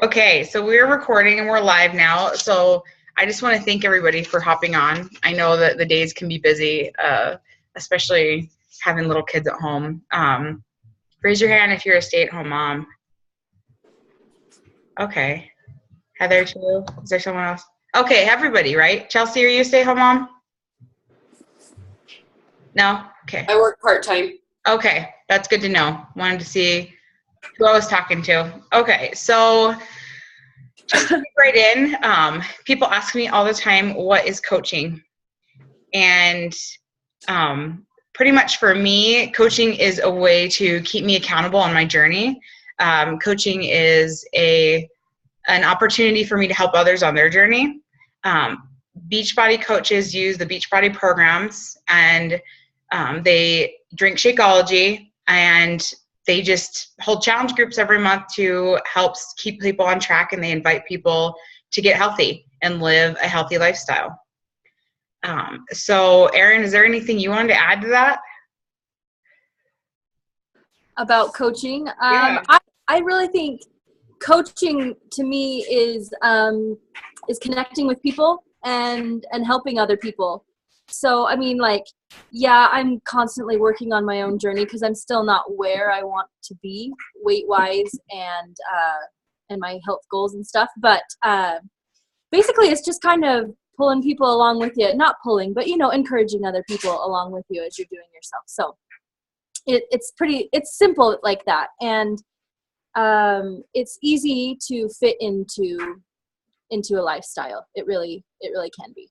Okay, so we're recording and we're live now. So I just want to thank everybody for hopping on. I know that the days can be busy, especially having little kids at home. Raise your hand if you're a stay-at-home mom. Okay. Heather too? Is there someone else? Okay, everybody, right? Chelsea, are you a stay-at-home mom? No? Okay. I work part-time. Okay, that's good to know. Wanted to see who I was talking to. Okay, so just to get right in, people ask me all the time, what is coaching? And pretty much for me, coaching is a way to keep me accountable on my journey. Coaching is an opportunity for me to help others on their journey. Beachbody coaches use the Beachbody programs, and they drink Shakeology, and they just hold challenge groups every month to help keep people on track, and they invite people to get healthy and live a healthy lifestyle. So Erin, is there anything you wanted to add to that? About coaching? Yeah. I really think coaching to me is connecting with people and helping other people. So, I mean, like, yeah, I'm constantly working on my own journey because I'm still not where I want to be weight-wise and my health goals and stuff. But basically, it's just kind of pulling people along with you. Not pulling, but, encouraging other people along with you as you're doing yourself. So it's simple like that. And it's easy to fit into a lifestyle. It really can be.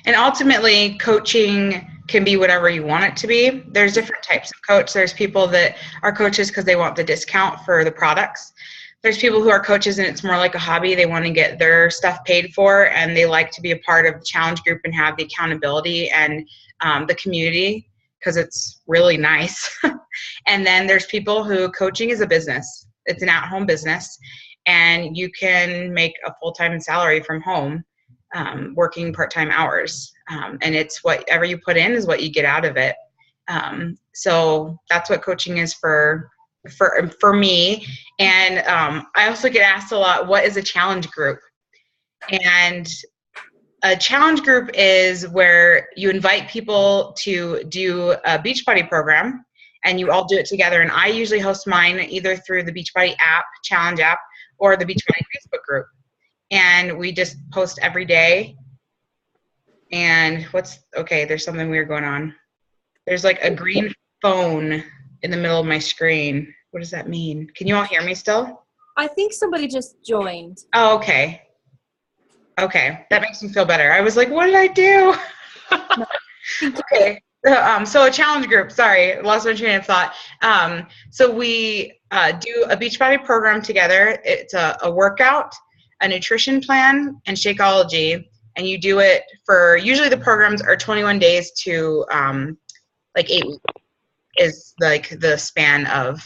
And ultimately, coaching can be whatever you want it to be. There's different types of coach. There's people that are coaches because they want the discount for the products. There's people who are coaches and it's more like a hobby. They want to get their stuff paid for, and they like to be a part of the challenge group and have the accountability and the community because it's really nice. And then there's people who coaching is a business. It's an at-home business, and you can make a full-time salary from home. Working part-time hours, and it's whatever you put in is what you get out of it. So that's what coaching is for me. And I also get asked a lot, what is a challenge group? And a challenge group is where you invite people to do a Beachbody program, and you all do it together. And I usually host mine either through the Beachbody app, challenge app, or the Beachbody Facebook group. And we just post every day. And there's something weird going on. There's like a green phone in the middle of my screen. What does that mean? Can you all hear me still? I think somebody just joined. Oh, okay. Okay, that makes me feel better. I was like, what did I do? Okay. So a challenge group, sorry, lost my train of thought. So we do a Beachbody program together. It's a workout, a nutrition plan, and Shakeology, and you do it for, usually the programs are 21 days to like 8 weeks is like the span of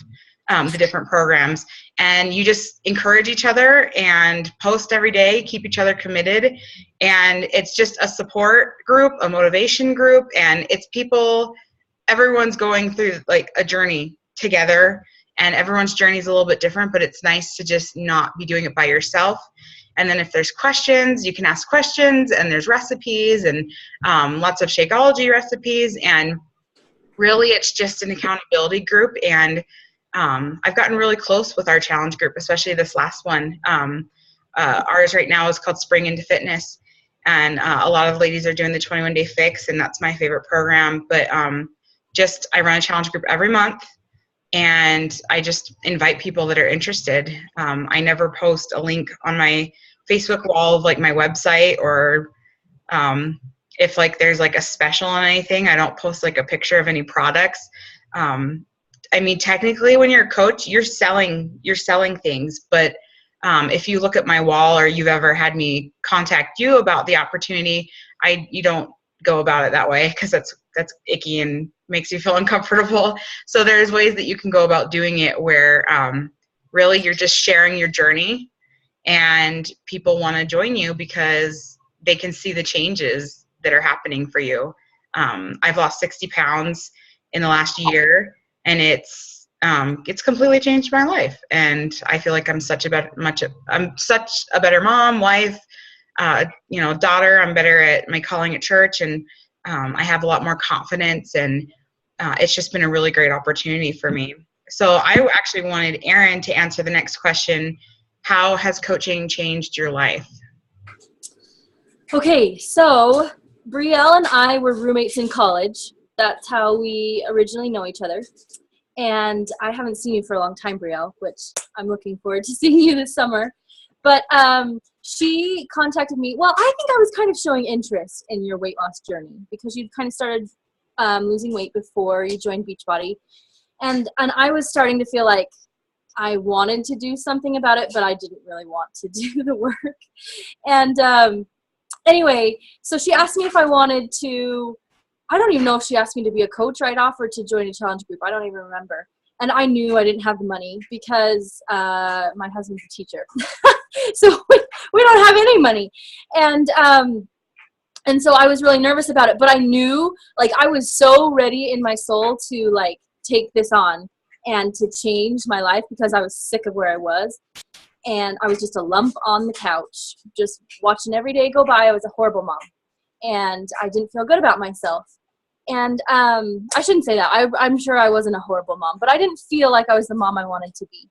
the different programs. And you just encourage each other and post every day, keep each other committed. And it's just a support group, a motivation group, and it's people, everyone's going through like a journey together. And everyone's journey is a little bit different, but it's nice to just not be doing it by yourself. And then if there's questions, you can ask questions, and there's recipes and lots of Shakeology recipes. And really, it's just an accountability group. And I've gotten really close with our challenge group, especially this last one. Ours right now is called Spring into Fitness. And a lot of ladies are doing the 21-day fix, and that's my favorite program. But I run a challenge group every month. And I just invite people that are interested. I never post a link on my Facebook wall of like my website, or if like there's like a special on anything, I don't post like a picture of any products. I mean, technically when you're a coach, you're selling things. But if you look at my wall, or you've ever had me contact you about the opportunity, you don't go about it that way, because that's icky and makes you feel uncomfortable. So there's ways that you can go about doing it where really you're just sharing your journey, and people want to join you because they can see the changes that are happening for you. I've lost 60 pounds in the last year, and it's it's completely changed my life. And I feel like I'm such a better mom, wife, daughter. I'm better at my calling at church, and I have a lot more confidence, and it's just been a really great opportunity for me. So I actually wanted Erin to answer the next question. How has coaching changed your life? Okay, so Brielle and I were roommates in college. That's how we originally know each other. And I haven't seen you for a long time, Brielle, which I'm looking forward to seeing you this summer. But she contacted me. Well, I think I was kind of showing interest in your weight loss journey because you'd kind of started losing weight before you joined Beachbody. And I was starting to feel like I wanted to do something about it, but I didn't really want to do the work. And anyway, so she asked me if I wanted to, I don't even know if she asked me to be a coach right off or to join a challenge group. I don't even remember. And I knew I didn't have the money because my husband's a teacher. So we don't have any money. And so I was really nervous about it, but I knew, like, I was so ready in my soul to, like, take this on and to change my life because I was sick of where I was. And I was just a lump on the couch, just watching every day go by. I was a horrible mom, and I didn't feel good about myself. And I shouldn't say that. I'm sure I wasn't a horrible mom, but I didn't feel like I was the mom I wanted to be.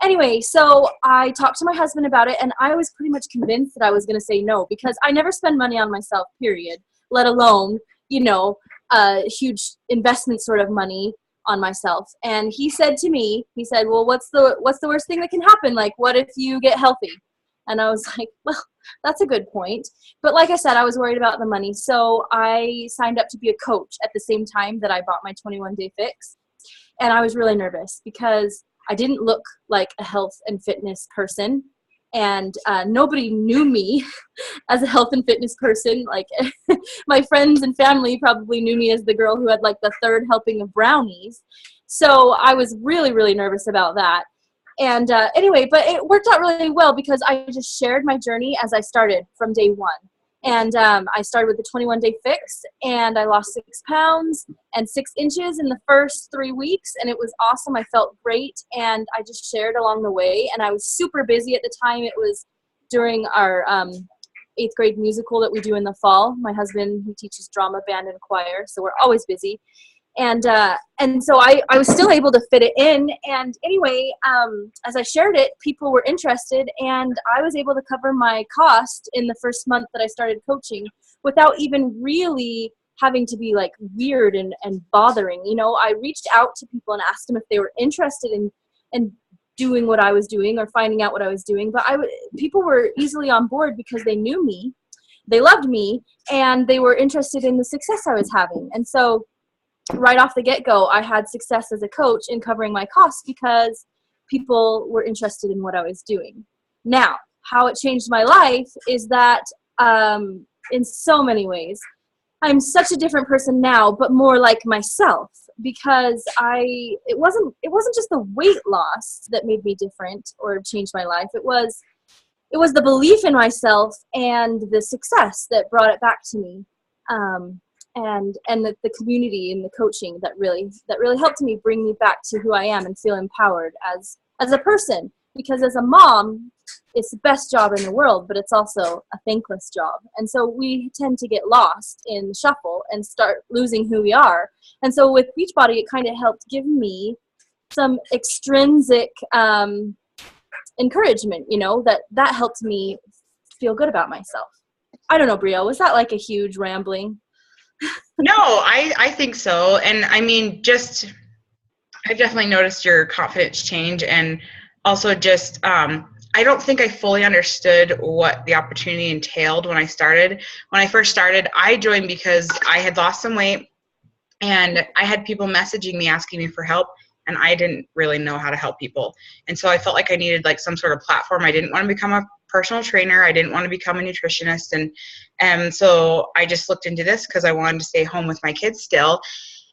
Anyway, so I talked to my husband about it, and I was pretty much convinced that I was going to say no because I never spend money on myself, period, let alone, huge investment sort of money on myself. And he said to me, well, what's the worst thing that can happen? Like, what if you get healthy? And I was like, well, that's a good point. But like I said, I was worried about the money. So I signed up to be a coach at the same time that I bought my 21-day fix. And I was really nervous because I didn't look like a health and fitness person. And nobody knew me as a health and fitness person. Like, my friends and family probably knew me as the girl who had, like, the third helping of brownies. So I was really, really nervous about that. And anyway, but it worked out really well because I just shared my journey as I started from day one. And I started with the 21-day fix, and I lost 6 pounds and 6 inches in the first 3 weeks, and it was awesome. I felt great, and I just shared along the way, and I was super busy at the time. It was during our 8th grade musical that we do in the fall. My husband, he teaches drama, band, and choir, so we're always busy. And so I was still able to fit it in. And anyway, as I shared it, people were interested, and I was able to cover my cost in the first month that I started coaching without even really having to be, like, weird and bothering. I reached out to people and asked them if they were interested in doing what I was doing or finding out what I was doing. But people were easily on board because they knew me, they loved me, and they were interested in the success I was having. And so right off the get-go, I had success as a coach in covering my costs because people were interested in what I was doing. Now, how it changed my life is that in so many ways, I'm such a different person now, but more like myself, because it wasn't just the weight loss that made me different or changed my life. It was the belief in myself and the success that brought it back to me. And the community and the coaching that really helped me bring me back to who I am and feel empowered as a person. Because as a mom, it's the best job in the world, but it's also a thankless job. And so we tend to get lost in the shuffle and start losing who we are. And so with Beachbody, it kind of helped give me some extrinsic encouragement, that helped me feel good about myself. I don't know, Brielle, was that like a huge rambling? No, I think so. And I mean, I definitely noticed your confidence change, and also just, I don't think I fully understood what the opportunity entailed when I started. When I first started, I joined because I had lost some weight, and I had people messaging me asking me for help, and I didn't really know how to help people. And so I felt like I needed, like, some sort of platform. I didn't want to become a personal trainer. I didn't want to become a nutritionist. And so I just looked into this because I wanted to stay home with my kids still.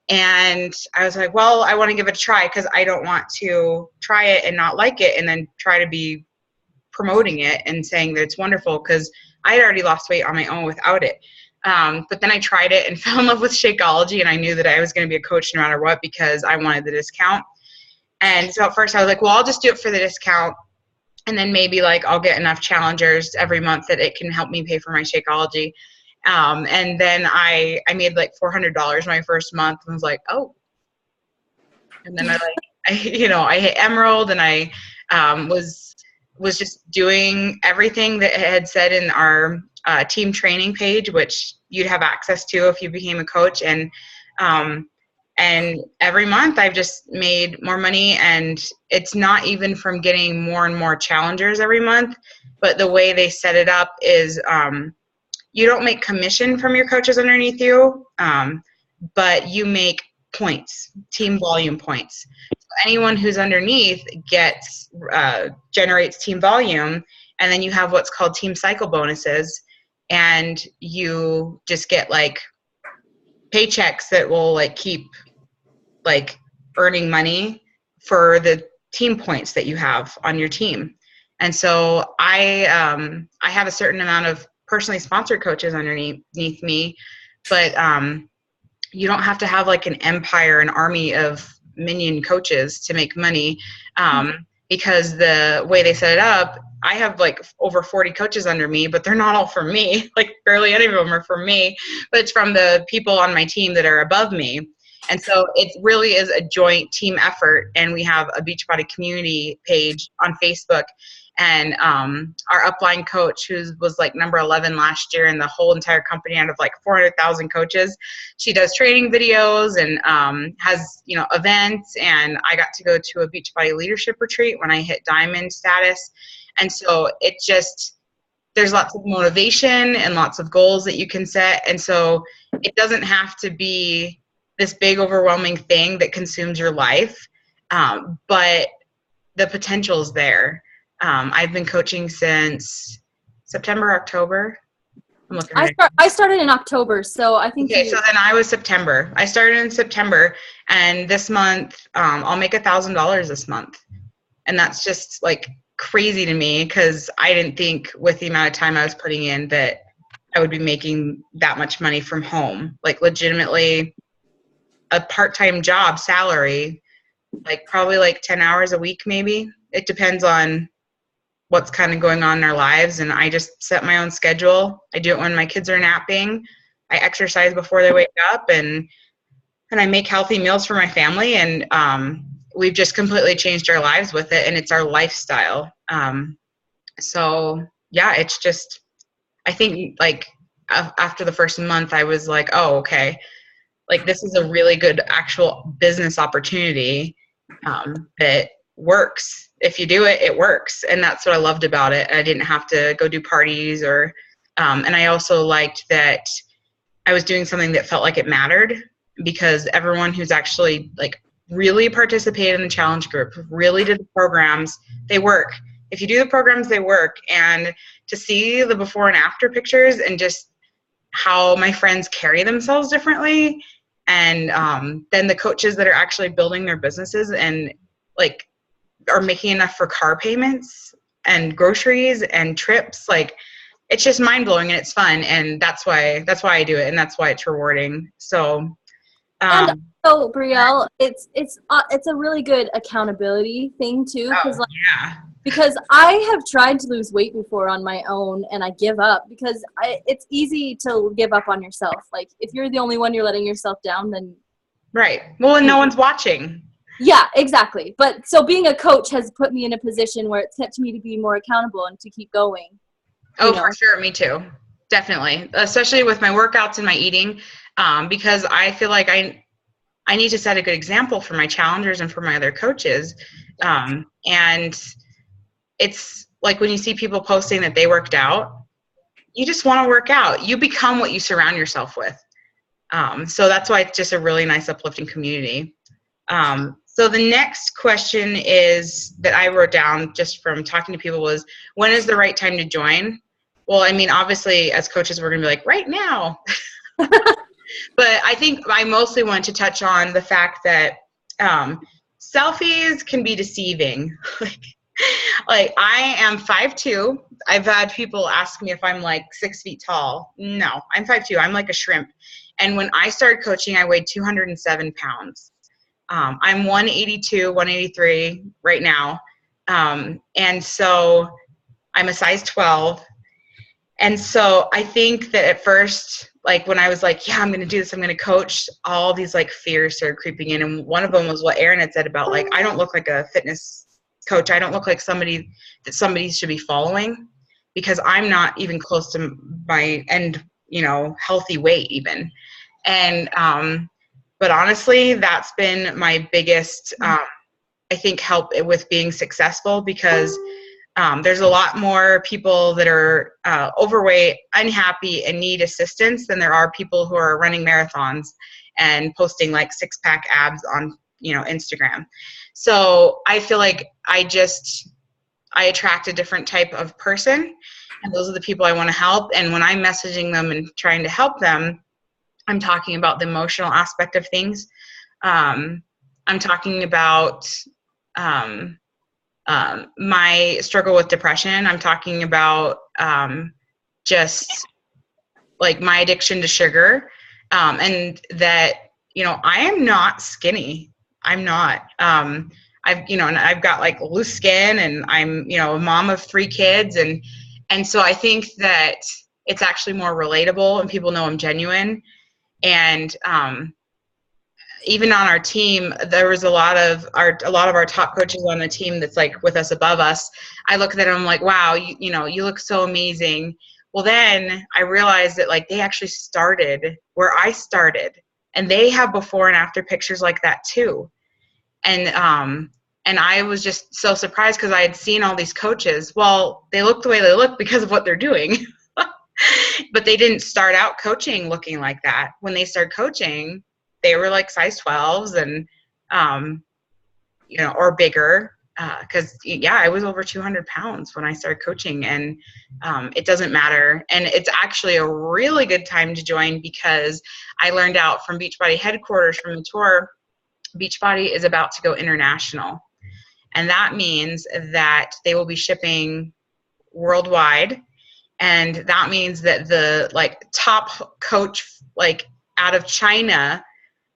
And I was like, well, I want to give it a try because I don't want to try it and not like it and then try to be promoting it and saying that it's wonderful, because I had already lost weight on my own without it. But then I tried it and fell in love with Shakeology, and I knew that I was going to be a coach no matter what because I wanted the discount. And so at first I was like, well, I'll just do it for the discount. And then maybe like I'll get enough challengers every month that it can help me pay for my Shakeology. And then I made like $400 my first month and was like, oh. And then I hit Emerald, and I was just doing everything that it had said in our team training page, which you'd have access to if you became a coach. And every month I've just made more money, and it's not even from getting more and more challengers every month, but the way they set it up is you don't make commission from your coaches underneath you, but you make points, team volume points. So anyone who's underneath generates team volume, and then you have what's called team cycle bonuses, and you just get like paychecks that will like keep like earning money for the team points that you have on your team. And so I have a certain amount of personally sponsored coaches underneath me, but you don't have to have like an empire, an army of minion coaches to make money, because the way they set it up, I have like over 40 coaches under me, but they're not all for me. Like barely any of them are for me, but it's from the people on my team that are above me. And so it really is a joint team effort. And we have a Beachbody community page on Facebook. And our upline coach, who was like number 11 last year in the whole entire company out of like 400,000 coaches, she does training videos and has, events. And I got to go to a Beachbody leadership retreat when I hit diamond status. And so there's lots of motivation and lots of goals that you can set. And so it doesn't have to be this big overwhelming thing that consumes your life, but the potential is there. I've been coaching since September, October. I started in October, so I think. Okay, so then I was September. I started in September, and this month I'll make $1,000 this month, and that's just like crazy to me because I didn't think with the amount of time I was putting in that I would be making that much money from home, like legitimately a part-time job salary, like probably like 10 hours a week maybe. It depends on what's kind of going on in our lives, and I just set my own schedule. I do it when my kids are napping. I exercise before they wake up, and I make healthy meals for my family, and we've just completely changed our lives with it, and it's our lifestyle. So yeah, it's just, I think like after the first month I was like, oh, okay, like this is a really good actual business opportunity that works. If you do it, it works. And that's what I loved about it. I didn't have to go do parties and I also liked that I was doing something that felt like it mattered, because everyone who's actually like really participated in the challenge group, really did the programs, they work. If you do the programs, they work. And to see the before and after pictures and just how my friends carry themselves differently, and then the coaches that are actually building their businesses and like are making enough for car payments and groceries and trips, like it's just mind-blowing and it's fun, and that's why I do it, and that's why it's rewarding. So and so Brielle, it's a really good accountability thing too, because I have tried to lose weight before on my own and I give up because it's easy to give up on yourself. Like if you're the only one you're letting yourself down, then right. Well, and no one's watching. Yeah, exactly. But so being a coach has put me in a position where it's kept me to be more accountable and to keep going. Oh, for sure. Me too. Definitely. Especially with my workouts and my eating, because I feel like I need to set a good example for my challengers and for my other coaches. And it's like when you see people posting that they worked out, you just want to work out. You become what you surround yourself with. So that's why it's just a really nice uplifting community. So the next question is that I wrote down just from talking to people was, when is the right time to join? Well, I mean, obviously as coaches, we're going to be like, right now. But I think I mostly want to touch on the fact that selfies can be deceiving. Like I am 5'2". I've had people ask me if I'm like 6 feet tall. No, I'm 5'2". I'm like a shrimp. And when I started coaching, I weighed 207 pounds. I'm 182, 183 right now. And so I'm a size 12. And so I think that at first, like when I was like, yeah, I'm going to do this, I'm going to coach, all these like fears started creeping in. And one of them was what Erin had said about like, I don't look like a fitness coach. I don't look like somebody that somebody should be following, because I'm not even close to my end, healthy weight even. And, but honestly, that's been my biggest, I think, help with being successful, because there's a lot more people that are overweight, unhappy, and need assistance than there are people who are running marathons and posting like six-pack abs on, Instagram. So I feel like I attract a different type of person, and those are the people I want to help. And when I'm messaging them and trying to help them, I'm talking about the emotional aspect of things. I'm talking about my struggle with depression. I'm talking about just like my addiction to sugar, and that, I am not skinny. I'm not. And I've got like loose skin, and I'm, a mom of 3 kids, and so I think that it's actually more relatable, and people know I'm genuine. And even on our team, there was a lot of our top coaches on the team that's like with us, above us. I look at them, I'm like, wow, you look so amazing. Well, then I realized that like they actually started where I started, and they have before and after pictures like that too. And I was just so surprised, because I had seen all these coaches. Well, they look the way they look because of what they're doing. But they didn't start out coaching looking like that. When they started coaching, they were like size 12s and, or bigger. Because, I was over 200 pounds when I started coaching, and it doesn't matter. And it's actually a really good time to join, because I learned out from Beachbody headquarters from the tour, Beachbody is about to go international. And that means that they will be shipping worldwide. And that means that the like top coach like out of China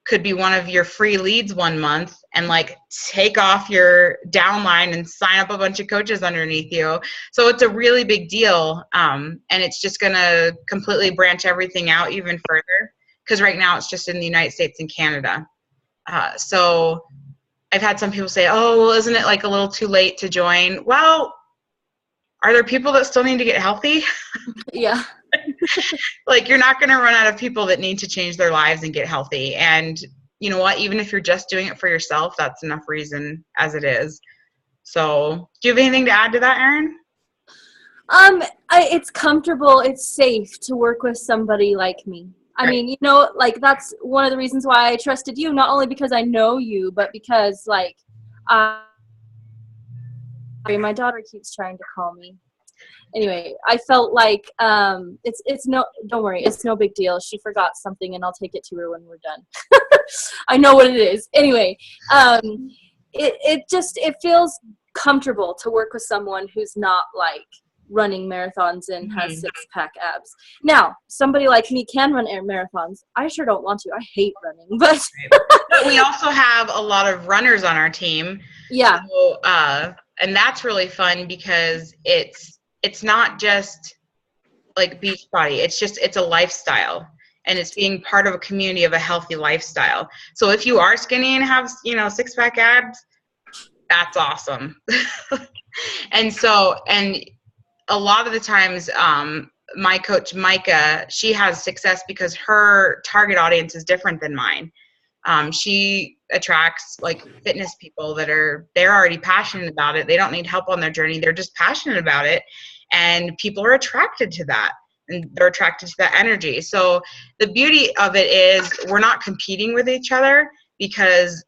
could be one of your free leads one month, and like take off your downline and sign up a bunch of coaches underneath you. So it's a really big deal. And it's just going to completely branch everything out even further, because right now it's just in the United States and Canada. So I've had some people say, oh, well, isn't it like a little too late to join? Well, are there people that still need to get healthy? Yeah. Like, you're not going to run out of people that need to change their lives and get healthy. And you know what? Even if you're just doing it for yourself, that's enough reason as it is. So do you have anything to add to that, Erin? It's comfortable. It's safe to work with somebody like me. I mean, like that's one of the reasons why I trusted you, not only because I know you, but because like, my daughter keeps trying to call me. Anyway, I felt like it's no, don't worry, it's no big deal. She forgot something, and I'll take it to her when we're done. I know what it is. Anyway, it feels comfortable to work with someone who's not like running marathons and has 6-pack abs. Now, somebody like me can run marathons. I sure don't want to. I hate running, but we also have a lot of runners on our team. Yeah. So, and that's really fun, because it's not just like Beachbody. It's a lifestyle, and it's being part of a community of a healthy lifestyle. So if you are skinny and have, 6-pack abs, that's awesome. And a lot of the times, my coach, Micah, she has success because her target audience is different than mine. She attracts like fitness people they're already passionate about it. They don't need help on their journey. They're just passionate about it. And people are attracted to that, and they're attracted to that energy. So the beauty of it is we're not competing with each other, because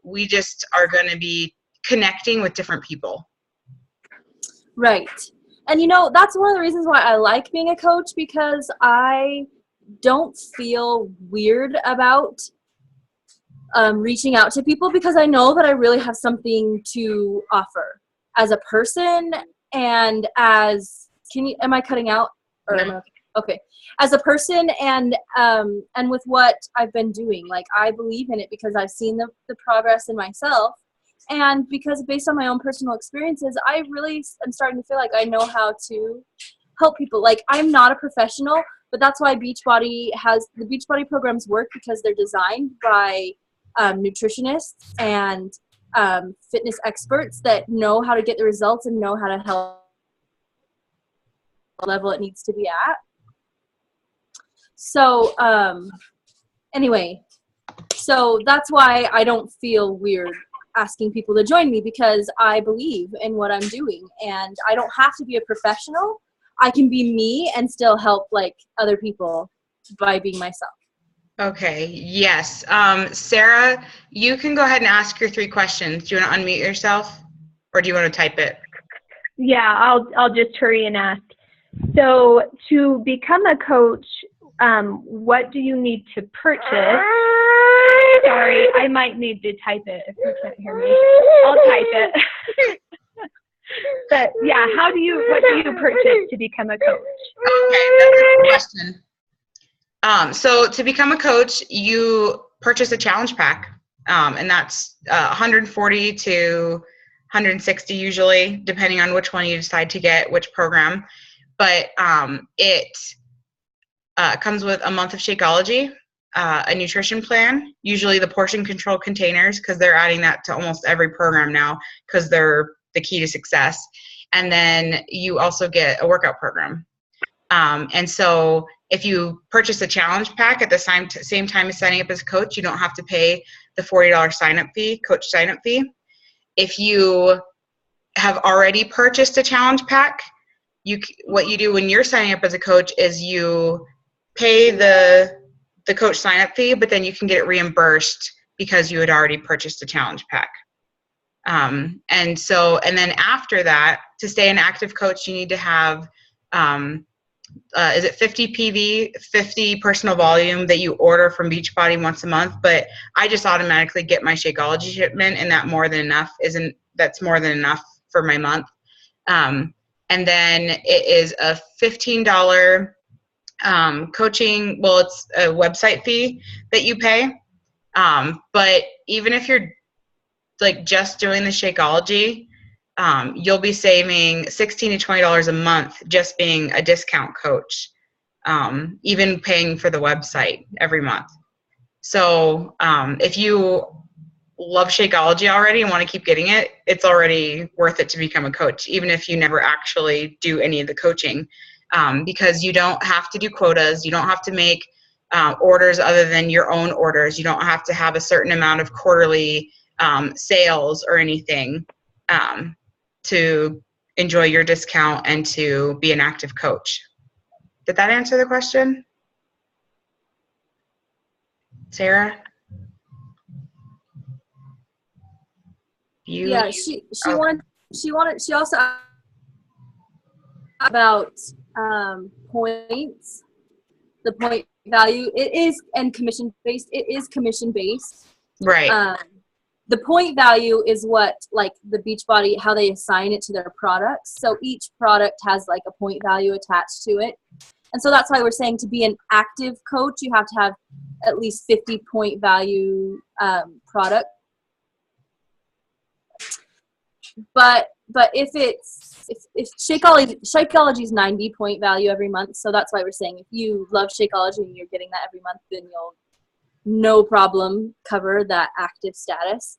we just are going to be connecting with different people. Right. And that's one of the reasons why I like being a coach, because I don't feel weird about reaching out to people, because I know that I really have something to offer as a person, and am I cutting out? Or no. Okay. As a person and with what I've been doing, like I believe in it because I've seen the progress in myself, and because based on my own personal experiences, I really am starting to feel like I know how to help people. Like I'm not a professional, but that's why the Beachbody programs work, because they're designed by nutritionists and fitness experts that know how to get the results and know how to help the level it needs to be at. So anyway, so that's why I don't feel weird asking people to join me, because I believe in what I'm doing, and I don't have to be a professional. I can be me and still help like other people by being myself. Okay, yes. Sarah, you can go ahead and ask your 3 questions. Do you want to unmute yourself, or do you want to type it? Yeah, I'll just hurry and ask. So to become a coach, what do you need to purchase? Sorry, I might need to type it if you can't hear me. I'll type it. But yeah, what do you purchase to become a coach? Okay, that's a good question. So to become a coach, you purchase a challenge pack, and that's 140 to 160 usually, depending on which one you decide to get, which program. But it comes with a month of Shakeology, a nutrition plan, usually the portion control containers, because they're adding that to almost every program now because they're the key to success. And then you also get a workout program. And so if you purchase a challenge pack at the same time as signing up as a coach, you don't have to pay the $40 sign-up fee, coach sign-up fee. If you have already purchased a challenge pack, what you do when you're signing up as a coach is you pay the coach sign-up fee, but then you can get it reimbursed because you had already purchased a challenge pack. And then after that, to stay an active coach, you need to have is it 50 PV, 50 personal volume that you order from Beachbody once a month, but I just automatically get my Shakeology shipment, and that's more than enough for my month. And then it is a $15 coaching, well, it's a website fee that you pay. But even if you're like just doing the Shakeology, you'll be saving $16 to $20 a month just being a discount coach, even paying for the website every month. So if you love Shakeology already and want to keep getting it, it's already worth it to become a coach, even if you never actually do any of the coaching, because you don't have to do quotas. You don't have to make orders other than your own orders. You don't have to have a certain amount of quarterly sales or anything to enjoy your discount and to be an active coach. Did that answer the question, Sarah? Yeah, she also asked about points, the point value. It is, and commission based. It is commission based. Right. The point value is what, like the Beachbody, how they assign it to their products. So each product has like a point value attached to it. And so that's why we're saying to be an active coach, you have to have at least 50 point value product. But if Shakeology is 90 point value every month, so that's why we're saying if you love Shakeology and you're getting that every month, then you'll no problem cover that active status.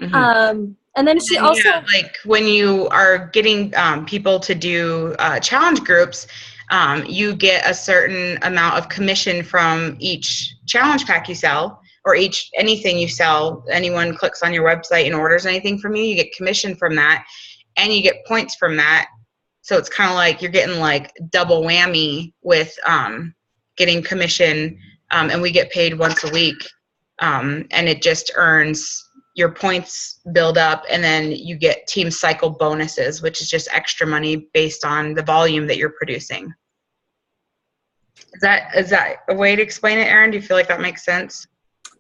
Mm-hmm. And then she also, like when you are getting people to do challenge groups, you get a certain amount of commission from each challenge pack you sell, or anything you sell. Anyone clicks on your website and orders anything from you, you get commission from that, and you get points from that. So it's kind of like you're getting like double whammy with getting commission, and we get paid once a week, and it just earns your points build up, and then you get team cycle bonuses, which is just extra money based on the volume that you're producing. Is that a way to explain it, Erin? Do you feel like that makes sense?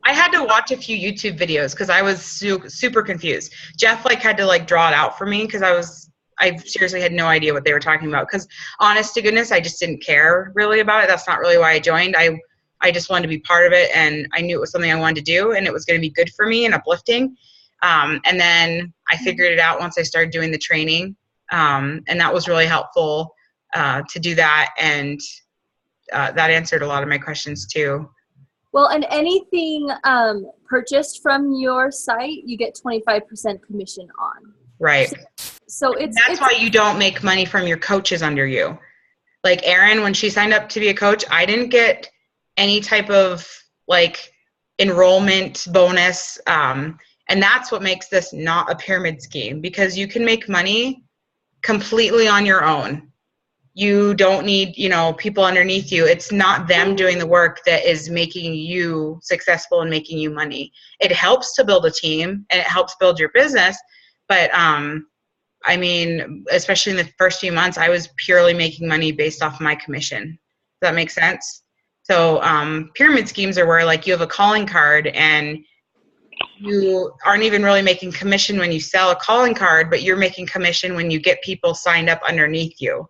I had to watch a few YouTube videos because I was super confused. Jeff had to draw it out for me because I I seriously had no idea what they were talking about, because honest to goodness, I just didn't care really about it. That's not really why I joined. I just wanted to be part of it, and I knew it was something I wanted to do, and it was going to be good for me and uplifting. And then I figured it out once I started doing the training, and that was really helpful to do that, and that answered a lot of my questions too. Well, and anything purchased from your site, you get 25% commission on. Right. So that's why you don't make money from your coaches under you. Like Erin, when she signed up to be a coach, I didn't get any type of like enrollment bonus. And that's what makes this not a pyramid scheme, because you can make money completely on your own. You don't need, people underneath you. It's not them doing the work that is making you successful and making you money. It helps to build a team and it helps build your business. But, I mean, especially in the first few months, I was purely making money based off my commission. Does that make sense? So pyramid schemes are where like you have a calling card and you aren't even really making commission when you sell a calling card, but you're making commission when you get people signed up underneath you.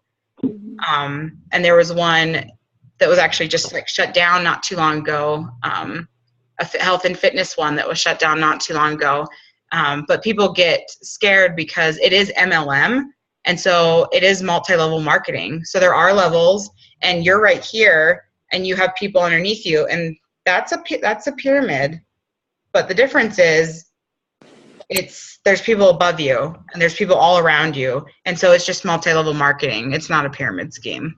And there was one that was actually just like shut down not too long ago, a health and fitness one that was shut down not too long ago. But people get scared because it is MLM, and so it is multi-level marketing. So there are levels, and you're right here, and you have people underneath you, and that's a pyramid. But the difference is, there's people above you and there's people all around you, and so it's just multi-level marketing. It's not a pyramid scheme.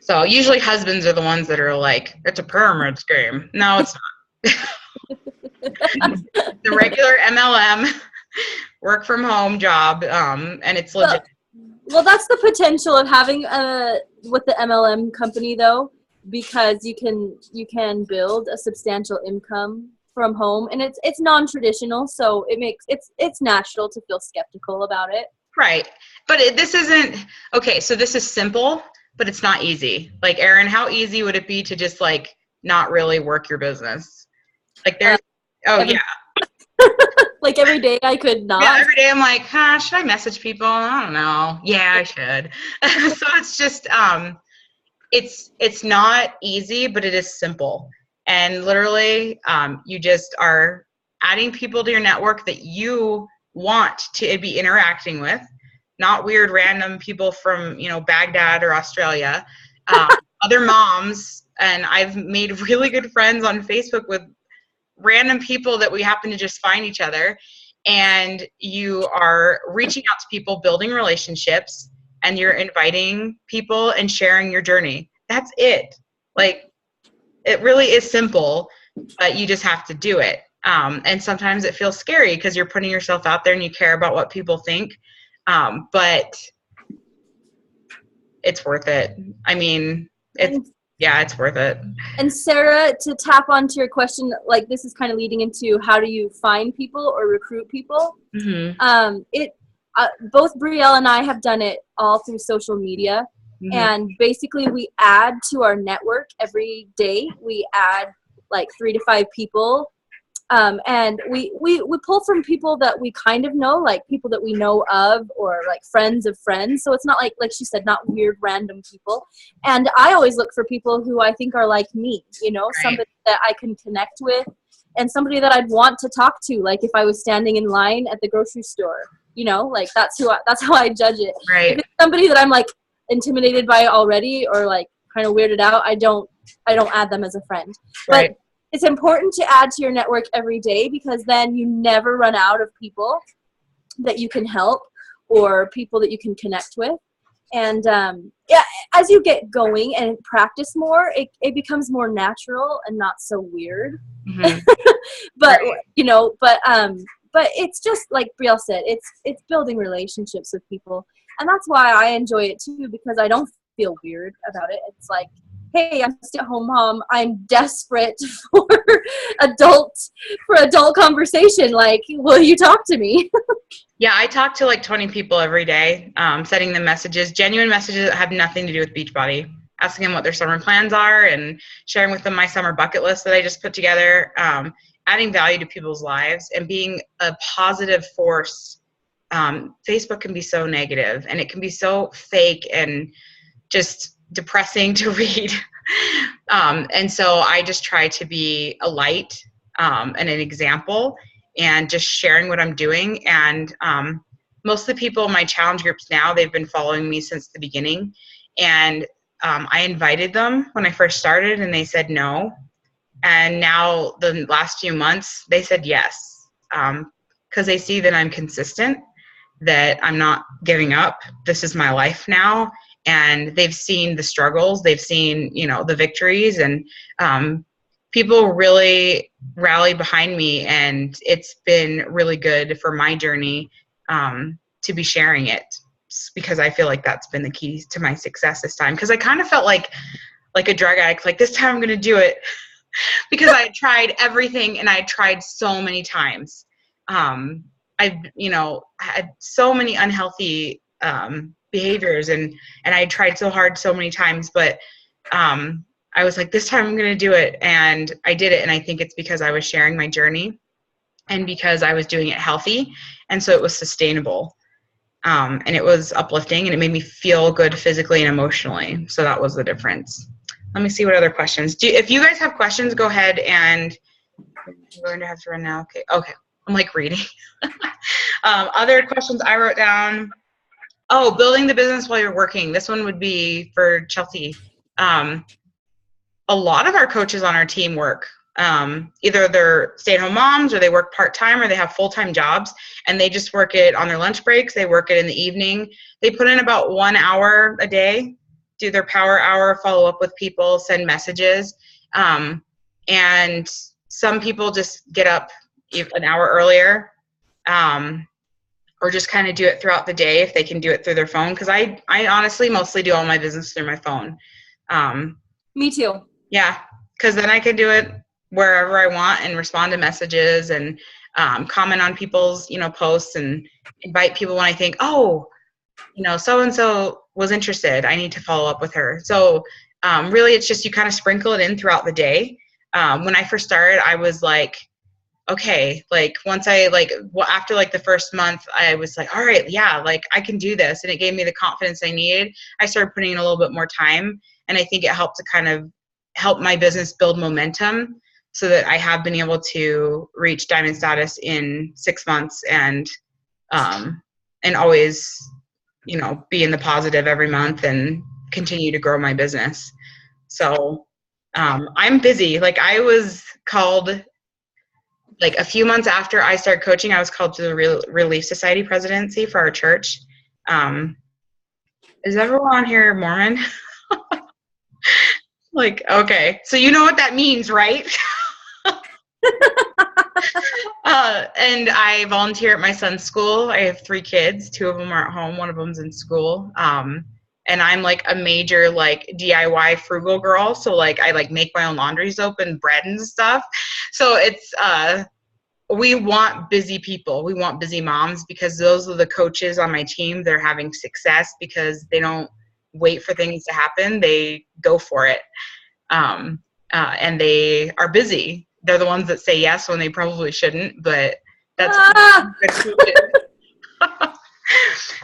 So usually husbands are the ones that are like, it's a pyramid scheme. No, it's not. The regular MLM work from home job, and it's legit. Well, that's the potential of having with the MLM company though, because you can build a substantial income from home, and it's non-traditional, so it's natural to feel skeptical about it. Right. But this isn't okay. So this is simple, but it's not easy. Like, Erin, how easy would it be to just like not really work your business? Like there's like every day I could not. Yeah, every day I'm like, should I message people? I don't know. Yeah, I should. So it's just it's not easy, but it is simple. And literally, you just are adding people to your network that you want to be interacting with, not weird random people from, Baghdad or Australia, other moms. And I've made really good friends on Facebook with random people that we happen to just find each other. And you are reaching out to people, building relationships, and you're inviting people and sharing your journey. That's it. Like, it really is simple, but you just have to do it. And sometimes it feels scary because you're putting yourself out there and you care about what people think. But it's worth it. I mean, it's worth it. And Sarah, to tap onto your question, like this is kind of leading into how do you find people or recruit people? Mm-hmm. Both Brielle and I have done it all through social media. Mm-hmm. And basically we add to our network every day. We add like 3 to 5 people. And we pull from people that we kind of know, like people that we know of, or like friends of friends. So it's not like she said, not weird random people. And I always look for people who I think are like me, right. Somebody that I can connect with, and somebody that I'd want to talk to. Like if I was standing in line at the grocery store, like that's how I judge it. Right. If it's somebody that I'm like intimidated by already, or like kind of weirded out, I don't add them as a friend. Right. But it's important to add to your network every day, because then you never run out of people that you can help or people that you can connect with. And as you get going and practice more, it becomes more natural and not so weird. Mm-hmm. But but it's just like Brielle said, it's building relationships with people, and that's why I enjoy it too, because I don't feel weird about it. It's like, hey, I'm a stay-at-home mom. I'm desperate for adult conversation. Like, will you talk to me? Yeah, I talk to like 20 people every day, sending them messages, genuine messages that have nothing to do with Beachbody, asking them what their summer plans are and sharing with them my summer bucket list that I just put together, adding value to people's lives and being a positive force Facebook can be so negative, and it can be so fake and just depressing to read. And so I just try to be a light and an example, and just sharing what I'm doing. And most of the people in my challenge groups now, they've been following me since the beginning. And I invited them when I first started, and they said no. And now the last few months, they said yes, because they see that I'm consistent, that I'm not giving up. This is my life now. And they've seen the struggles, they've seen, the victories, and people really rally behind me. And it's been really good for my journey to be sharing it, because I feel like that's been the key to my success this time. Because I kind of felt like a drug addict, like this time I'm going to do it, because I had tried everything, and I had tried so many times. I had so many unhealthy behaviors, and I tried so hard so many times, but I was like, this time I'm going to do it. And I did it. And I think it's because I was sharing my journey, and because I was doing it healthy. And so it was sustainable. And it was uplifting, and it made me feel good physically and emotionally. So that was the difference. Let me see what other questions. If you guys have questions, go ahead. And I'm going to have to run now. Okay. I'm like reading. Other questions I wrote down. Oh, building the business while you're working. This one would be for Chelsea. A lot of our coaches on our team work. Either they're stay-at-home moms, or they work part-time, or they have full-time jobs, and they just work it on their lunch breaks. They work it in the evening. They put in about 1 hour a day, do their power hour, follow up with people, send messages. And some people just get up an hour earlier, or just kind of do it throughout the day if they can do it through their phone. Because I honestly mostly do all my business through my phone. Me too. Yeah, because then I can do it wherever I want and respond to messages, and comment on people's posts, and invite people when I think, oh, so-and-so was interested, I need to follow up with her. So really it's just you kind of sprinkle it in throughout the day. When I first started, I was like, okay, like once I after the first month, I was like, all right, yeah, like I can do this. And it gave me the confidence I needed. I started putting in a little bit more time, and I think it helped to kind of help my business build momentum, so that I have been able to reach diamond status in 6 months, and always, be in the positive every month and continue to grow my business. So I'm busy. Like I was called, like a few months after I started coaching, I was called to the Relief Society presidency for our church. Is everyone on here Mormon? Like, okay. So you know what that means, right? And I volunteer at my son's school. I have 3 kids. 2 of them are at home. 1 of them's in school. And I'm like a major DIY frugal girl. So I make my own laundry soap and bread and stuff. So it's, we want busy people. We want busy moms, because those are the coaches on my team. They're having success because they don't wait for things to happen. They go for it. And they are busy. They're the ones that say yes when they probably shouldn't, but that's good coaches.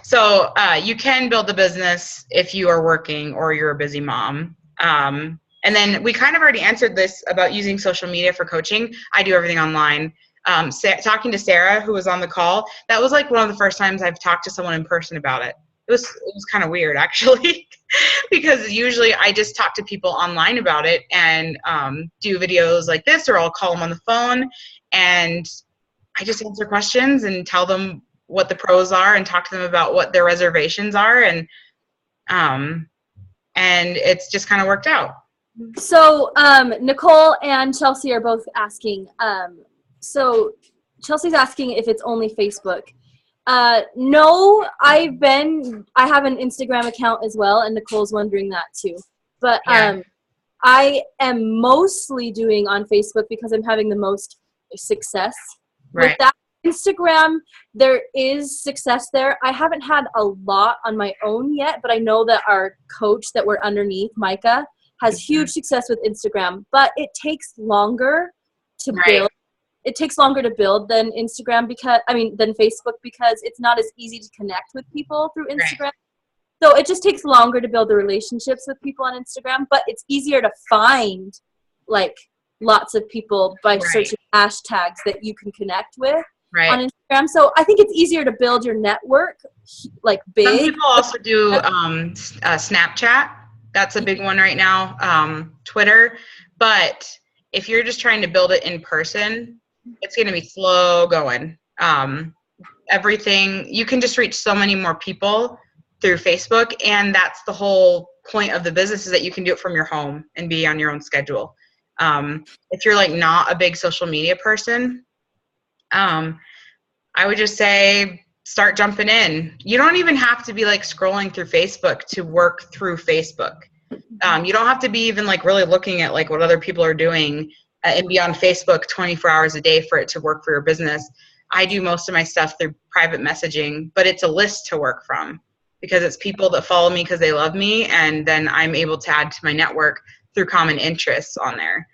So you can build a business if you are working or you're a busy mom. And then we kind of already answered this about using social media for coaching. I do everything online. Talking to Sarah, who was on the call, that was one of the first times I've talked to someone in person about it. It was kind of weird, actually, because usually I just talk to people online about it, and do videos like this, or I'll call them on the phone, and I just answer questions and tell them what the pros are, and talk to them about what their reservations are, and it's just kind of worked out. So Nicole and Chelsea are both asking. So Chelsea's asking if it's only Facebook. No, I have an Instagram account as well, and Nicole's wondering that too. But I am mostly doing on Facebook because I'm having the most success. Right. With that Instagram, there is success there. I haven't had a lot on my own yet, but I know that our coach that we're underneath, Micah, has huge success with Instagram, but it takes longer to build. it takes longer to build than than Facebook, because it's not as easy to connect with people through Instagram. Right. So it just takes longer to build the relationships with people on Instagram, but it's easier to find like lots of people by searching hashtags that you can connect with on Instagram. So I think it's easier to build your network like big. Some people also do Snapchat. That's a big one right now. Twitter. But if you're just trying to build it in person, it's going to be slow going. Everything, you can just reach so many more people through Facebook, and that's the whole point of the business, is that you can do it from your home and be on your own schedule. If you're like not a big social media person, I would just say start jumping in. You don't even have to be like scrolling through Facebook to work through Facebook. You don't have to be even like really looking at like what other people are doing and be on Facebook 24 hours a day for it to work for your business. I do most of my stuff through private messaging, but it's a list to work from, because it's people that follow me because they love me, and then I'm able to add to my network through common interests on there.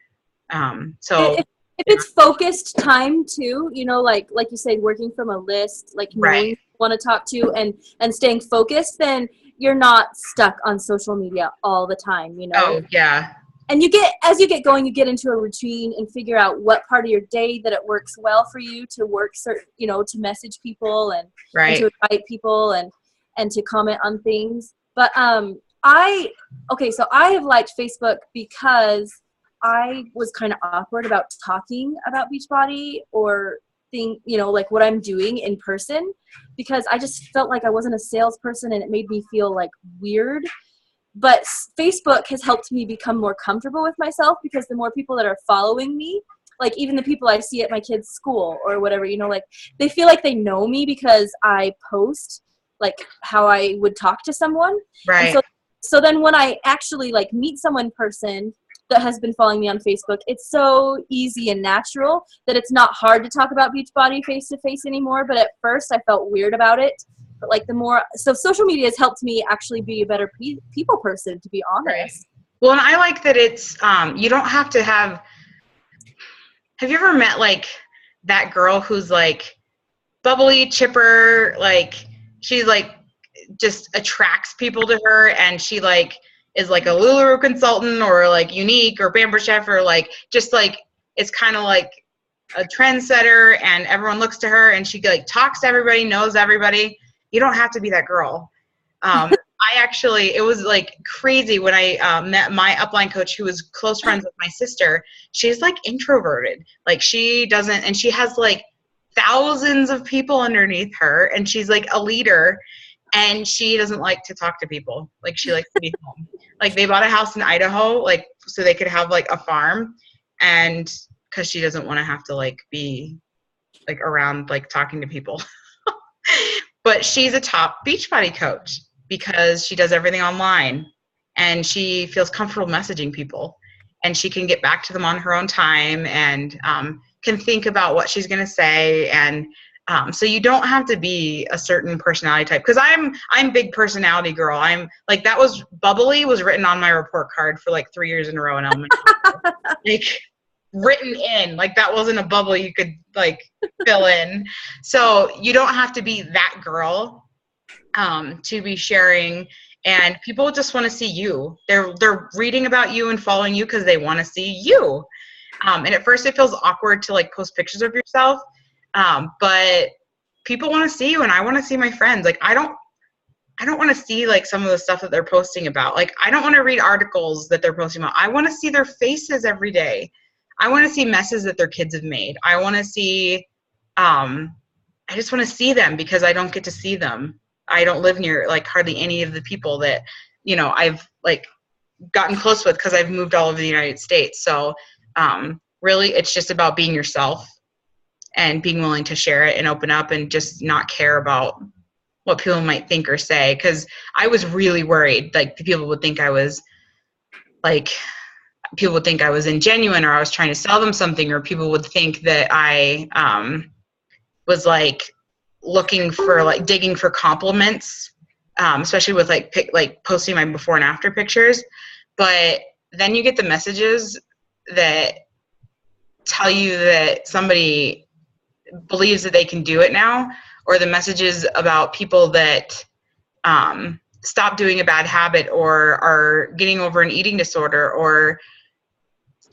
So if it's focused time too, like you said, working from a list, like knowing who you want to talk to and staying focused, then you're not stuck on social media all the time, Oh, yeah. And as you get going, you get into a routine and figure out what part of your day that it works well for you to work to message people and to invite people and to comment on things. But I have liked Facebook because I was kind of awkward about talking about Beachbody or like what I'm doing in person, because I just felt like I wasn't a salesperson and it made me feel like weird. But Facebook has helped me become more comfortable with myself, because the more people that are following me, like even the people I see at my kids' school or whatever, like they feel like they know me because I post like how I would talk to someone. Right. And so then when I actually like meet someone in person that has been following me on Facebook, it's so easy and natural that it's not hard to talk about Beachbody face to face anymore. But at first I felt weird about it. But like so social media has helped me actually be a better people person, to be honest. Right. Well, and I like that it's, you don't have to have you ever met like that girl who's like bubbly, chipper, like she's like just attracts people to her, and she like is like a Lularoe consultant or like Unique or Bamber Chef, or like just like it's kind of like a trendsetter, and everyone looks to her and she like talks to everybody, knows everybody. You don't have to be that girl. It was like crazy when I met my upline coach, who was close friends with my sister. She's like introverted. Like she doesn't, and she has like thousands of people underneath her, and she's like a leader, and she doesn't like to talk to people. Like she likes to be home. Like they bought a house in Idaho, like so they could have like a farm, and because she doesn't want to have to like be like around like talking to people. But she's a top Beachbody coach because she does everything online, and she feels comfortable messaging people, and she can get back to them on her own time, and can think about what she's going to say. And so you don't have to be a certain personality type, because I'm big personality girl. I'm like, that was bubbly was written on my report card for like 3 years in a row in elementary school. Like written in, like that wasn't a bubble you could like fill in. So you don't have to be that girl to be sharing, and people just want to see you. They're reading about you and following you because they want to see you. And at first it feels awkward to like post pictures of yourself, but people want to see you, and I want to see my friends. Like I don't want to see like some of the stuff that they're posting about. Like I don't want to read articles that they're posting about. I want to see their faces every day. I want to see messes that their kids have made. I want to see, I just want to see them, because I don't get to see them. I don't live near like hardly any of the people that, I've like gotten close with, because I've moved all over the United States. So really it's just about being yourself and being willing to share it and open up and just not care about what people might think or say. Because I was really worried, like people would think I was ingenuine, or I was trying to sell them something, or people would think that I was like looking for like digging for compliments, especially with like posting my before and after pictures. But then you get the messages that tell you that somebody believes that they can do it now, or the messages about people that stop doing a bad habit or are getting over an eating disorder, or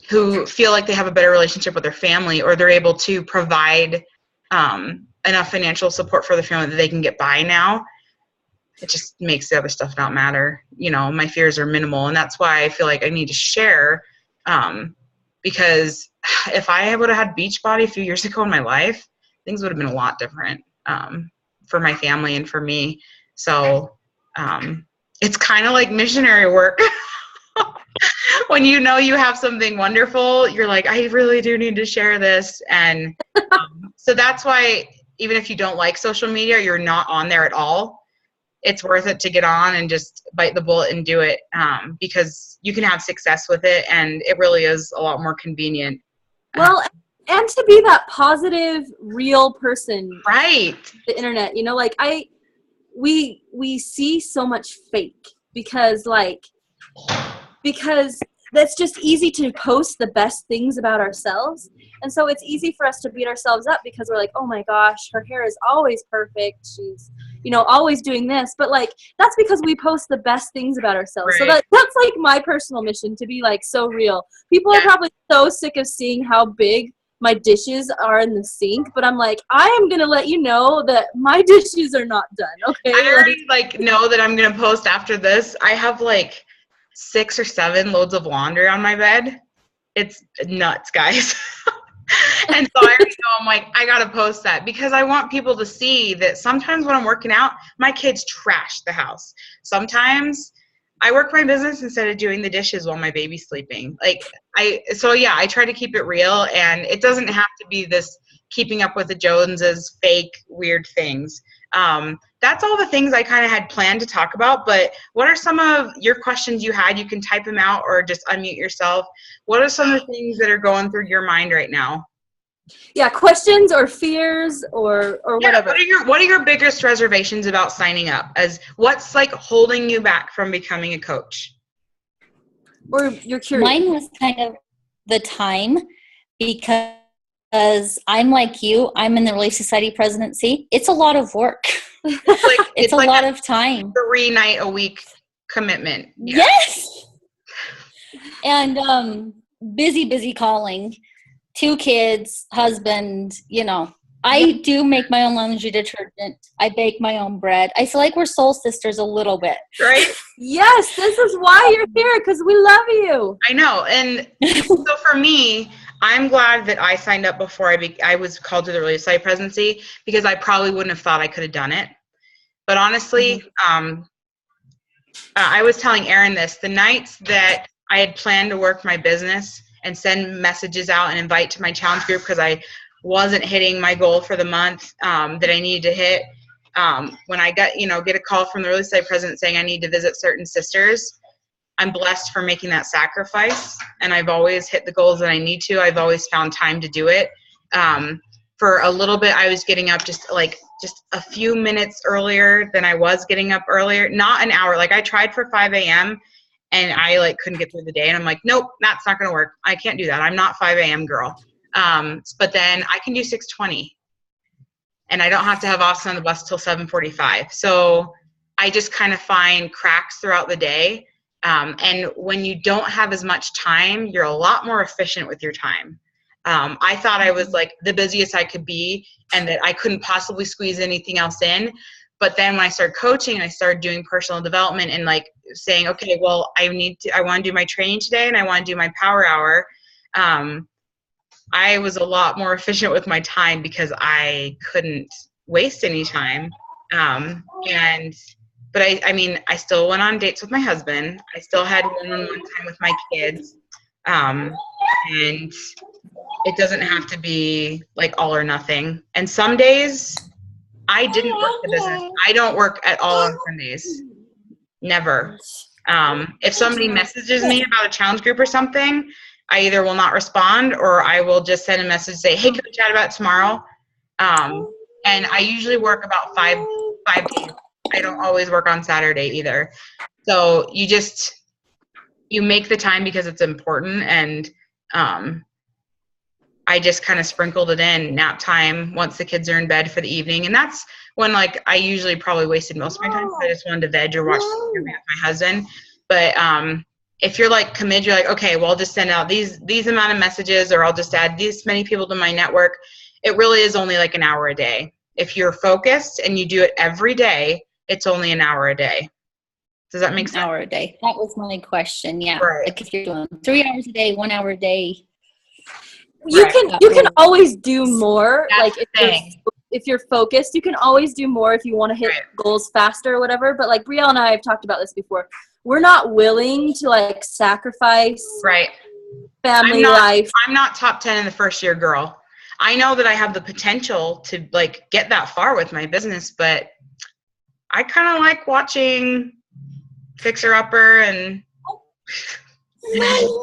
who feel like they have a better relationship with their family, or they're able to provide enough financial support for the family that they can get by now. It just makes the other stuff not matter. You know, my fears are minimal, and that's why I feel like I need to share, because if I would have had Beachbody a few years ago in my life, things would have been a lot different for my family and for me. So it's kind of like missionary work. When you know you have something wonderful, you're like, I really do need to share this. And so that's why even if you don't like social media, you're not on there at all, it's worth it to get on and just bite the bullet and do it, because you can have success with it, and it really is a lot more convenient. Well, and to be that positive, real person. Right. The internet, you know, like we see so much fake because that's just easy to post the best things about ourselves. And so it's easy for us to beat ourselves up because we're like, oh my gosh, her hair is always perfect. She's, you know, always doing this. But like, that's because we post the best things about ourselves. Right. So that's like my personal mission, to be like so real. People are probably so sick of seeing how big my dishes are in the sink, but I'm like, I am going to let you know that my dishes are not done. Okay. I already know that I'm going to post after this. I have 6 or 7 loads of laundry on my bed. It's nuts, guys. And so I already know, I'm like, I got to post that because I want people to see that sometimes when I'm working out, my kids trash the house. Sometimes I work my business instead of doing the dishes while my baby's sleeping. I try to keep it real, and it doesn't have to be this keeping up with the Joneses, fake, weird things. That's all the things I kind of had planned to talk about, but what are some of your questions you had? You can type them out or just unmute yourself. What are some of the things that are going through your mind right now? Yeah, questions or fears or whatever. What are your biggest reservations about signing up? As what's holding you back from becoming a coach? Or you're curious? Mine was kind of the time, because I'm like you. I'm in the Relief Society presidency. It's a lot of work. It's a lot of time. 3-night-a-week commitment. Yeah. Yes. And busy calling. 2 kids, husband, you know. I do make my own laundry detergent. I bake my own bread. I feel like we're soul sisters a little bit. Right? Yes, this is why you're here, because we love you. I know. And so for me, I'm glad that I signed up before I was called to the Relief Society presidency, because I probably wouldn't have thought I could have done it. But honestly, I was telling Erin this, the nights that I had planned to work my business and send messages out and invite to my challenge group because I wasn't hitting my goal for the month that I needed to hit. When I get a call from the Relief Society president saying I need to visit certain sisters, I'm blessed for making that sacrifice. And I've always hit the goals that I need to. I've always found time to do it. For a little bit, I was getting up just a few minutes earlier than I was getting up earlier. Not an hour. I tried for 5 a.m. and I couldn't get through the day. And I'm like, nope, that's not going to work. I can't do that. I'm not 5 a.m. girl. But then I can do 6:20, and I don't have to have Austin on the bus till 7:45. So I just kind of find cracks throughout the day. And when you don't have as much time, you're a lot more efficient with your time. I thought I was the busiest I could be and that I couldn't possibly squeeze anything else in. But then when I started coaching and I started doing personal development and saying, okay, well, I want to do my training today and I want to do my power hour. I was a lot more efficient with my time because I couldn't waste any time. But I still went on dates with my husband. I still had one-on-one time with my kids. And it doesn't have to be all or nothing. And some days I didn't work the business. I don't work at all on Sundays. Never. If somebody messages me about a challenge group or something, I either will not respond or I will just send a message, say, hey, can we chat about it tomorrow? And I usually work about five days. I don't always work on Saturday either. So you make the time because it's important. And I just kind of sprinkled it in nap time once the kids are in bed for the evening. And that's when like I usually probably wasted most of my time. I just wanted to veg or watch TV with my husband. But if you're like committed, you're like, okay, well, I'll just send out these amount of messages, or I'll just add this many people to my network. It really is only like an hour a day. If you're focused and you do it every day, it's only an hour a day. Does that make sense? An hour a day. That was my question. Yeah. Right. Like if you're doing 3 hours a day, 1 hour a day. You Right. can always do more. That's Like the thing. if you're focused, you can always do more if you want to hit Right. goals faster or whatever. But like Brielle and I have talked about this before. We're not willing to like sacrifice Right. family life. I'm not top 10 in the first year girl. I know that I have the potential to like get that far with my business, but I kind of like watching Fixer Upper and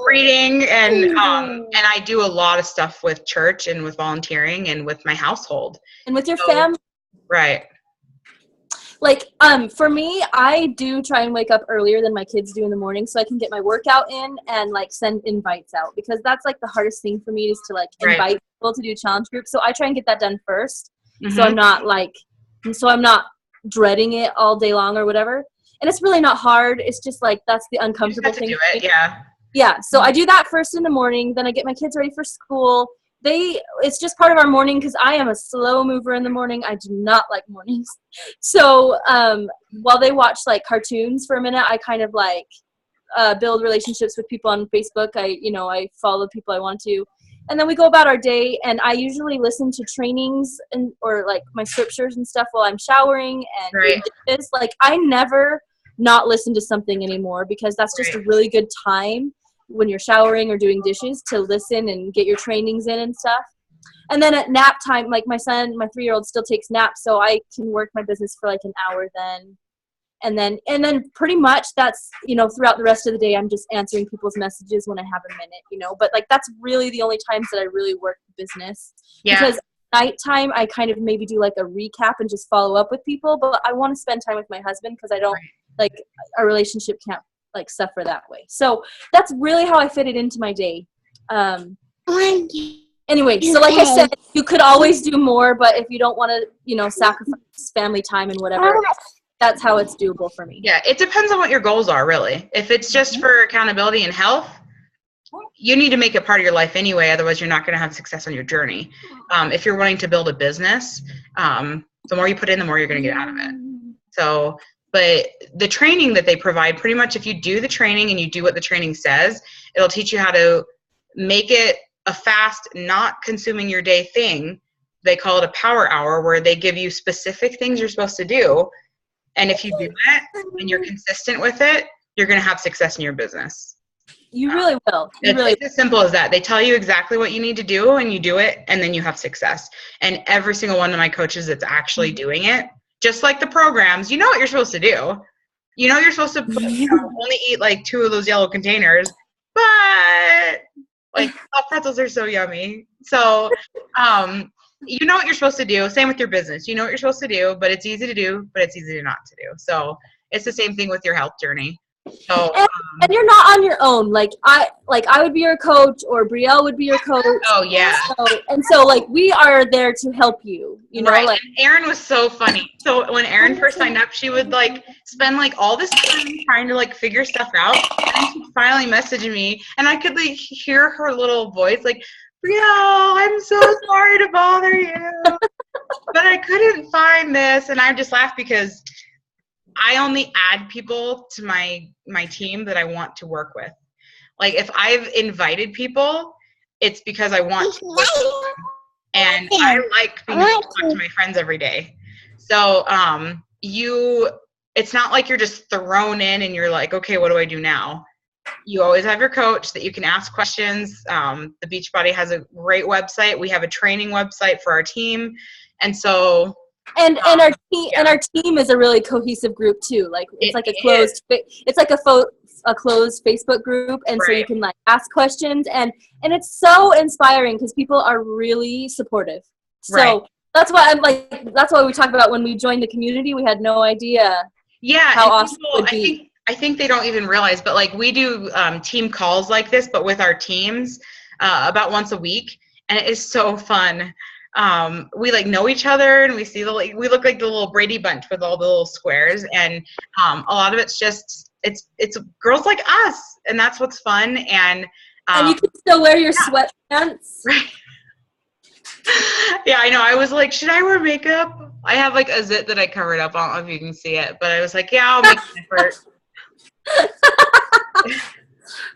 reading, and I do a lot of stuff with church and with volunteering and with my household And with your family. Right. Like, for me, I do try and wake up earlier than my kids do in the morning so I can get my workout in and, like, send invites out. Because that's, like, the hardest thing for me is to, like, invite people to do challenge groups. So I try and get that done first. Mm-hmm. So I'm not dreading it all day long or whatever. And it's really not hard. It's just, like, that's the uncomfortable thing. You have to do it, yeah. Yeah, so I do that first in the morning. Then I get my kids ready for school. It's just part of our morning because I am a slow mover in the morning. I do not like mornings. So while they watch like cartoons for a minute, I kind of like build relationships with people on Facebook. I follow people I want to. And then we go about our day, and I usually listen to trainings or like my scriptures and stuff while I'm showering and doing dishes. Like I never not listen to something anymore because that's just a really good time when you're showering or doing dishes to listen and get your trainings in and stuff. And then at nap time, like my 3-year-old still takes naps, so I can work my business for like an hour then. And then pretty much that's, throughout the rest of the day, I'm just answering people's messages when I have a minute, but like that's really the only times that I really work the business. Yeah. Because nighttime, I kind of maybe do like a recap and just follow up with people, but I want to spend time with my husband because I don't like our relationship can't like suffer that way. So that's really how I fit it into my day. Anyway, so like I said, you could always do more, but if you don't want to, sacrifice family time and whatever, that's how it's doable for me. Yeah, it depends on what your goals are, really. If it's just for accountability and health, you need to make it part of your life anyway, otherwise you're not going to have success on your journey. If you're wanting to build a business, the more you put in, the more you're going to get out of it. So, but the training that they provide, pretty much if you do the training and you do what the training says, it'll teach you how to make it a fast, not consuming your day thing. They call it a power hour, where they give you specific things you're supposed to do. And if you do that and you're consistent with it, you're going to have success in your business. You really will. It's as simple as that. They tell you exactly what you need to do and you do it, and then you have success. And every single one of my coaches that's actually doing it, just like the programs, you know what you're supposed to do. You know you're supposed to only eat like 2 of those yellow containers, but like soft pretzels are so yummy. So you know what you're supposed to do. Same with your business. You know what you're supposed to do, but it's easy to do, but it's easy to not to do. So it's the same thing with your health journey. So and you're not on your own. Like I would be your coach, or Brielle would be your coach. Oh yeah. So like we are there to help you. Right. Like and Erin was so funny. So when Erin first signed up, she would like spend like all this time trying to like figure stuff out, and then she finally messaged me, and I could like hear her little voice like, Brielle, I'm so sorry to bother you, but I couldn't find this. And I just laughed because I only add people to my team that I want to work with. Like if I've invited people, it's because I want to work with them. And I like being able to talk to my friends every day. So it's not like you're just thrown in and you're like, okay, what do I do now? You always have your coach that you can ask questions. The Beachbody has a great website. We have a training website for our team. And so and our team is a really cohesive group too. Like it's like a closed Facebook group, and so you can like ask questions, and it's so inspiring because people are really supportive. So that's why we talk about when we joined the community, we had no idea how awesome it would be. I think they don't even realize, but like we do team calls like this, but with our teams about once a week. and it is so fun. We like know each other, and we see we look like the little Brady Bunch with all the little squares, and a lot of it's just it's girls like us, and that's what's fun. And you can still wear your yeah. sweatpants. Right. Yeah, I know. I was like, should I wear makeup? I have like a zit that I covered up. I don't know if you can see it, but I was like, yeah, I'll make an effort.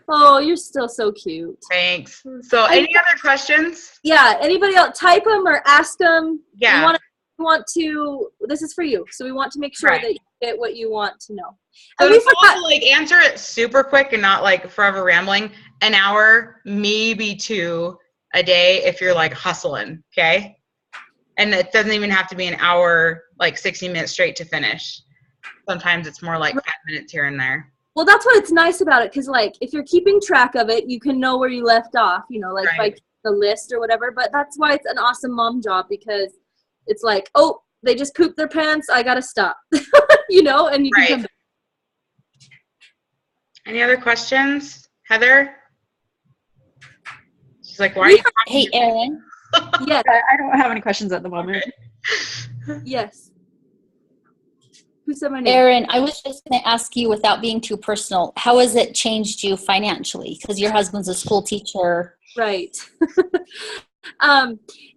Oh, you're still so cute. Thanks. So any other questions? Yeah, anybody else, type them or ask them. Yeah. We want to, this is for you. So we want to make sure that you get what you want to know. So And we to forgot, also like answer it super quick and not like forever rambling, an hour, maybe 2 a day if you're like hustling, okay? And it doesn't even have to be an hour, like 60 minutes straight to finish. Sometimes it's more like 5 minutes here and there. well, that's what it's nice about it, because like if you're keeping track of it, you can know where you left off, you know, like by the list or whatever. But that's why it's an awesome mom job, because it's like, oh, they just pooped their pants, I gotta stop. You know, and you can come back. Any other questions, Heather? She's like, why are you Hey, Erin. Yes. I don't have any questions at the moment. Yes. Who said my name? Erin, I was just going to ask you, without being too personal, how has it changed you financially? Because your husband's a school teacher. Right.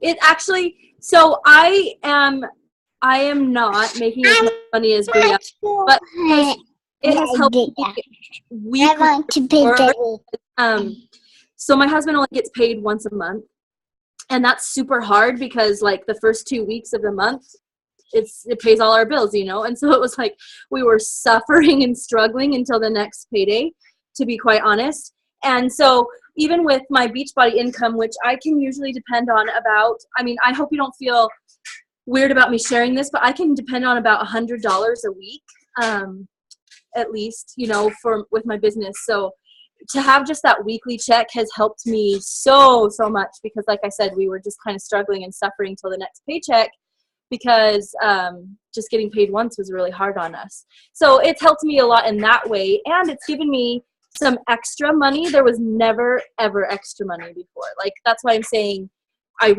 It actually, so I am not making as much money as Bria, but it has helped me weekly. So my husband only gets paid once a month, and that's super hard because like the first 2 weeks of the month, it pays all our bills, you know? And so it was like we were suffering and struggling until the next payday, to be quite honest. And so even with my Beachbody income, which I can usually depend on about, I mean, I hope you don't feel weird about me sharing this, but I can depend on about $100 a week, at least, you know, with my business. So to have just that weekly check has helped me so much, because like I said, we were just kind of struggling and suffering till the next paycheck, because just getting paid once was really hard on us. So it's helped me a lot in that way, and it's given me some extra money. There was never ever extra money before. Like that's why I'm saying I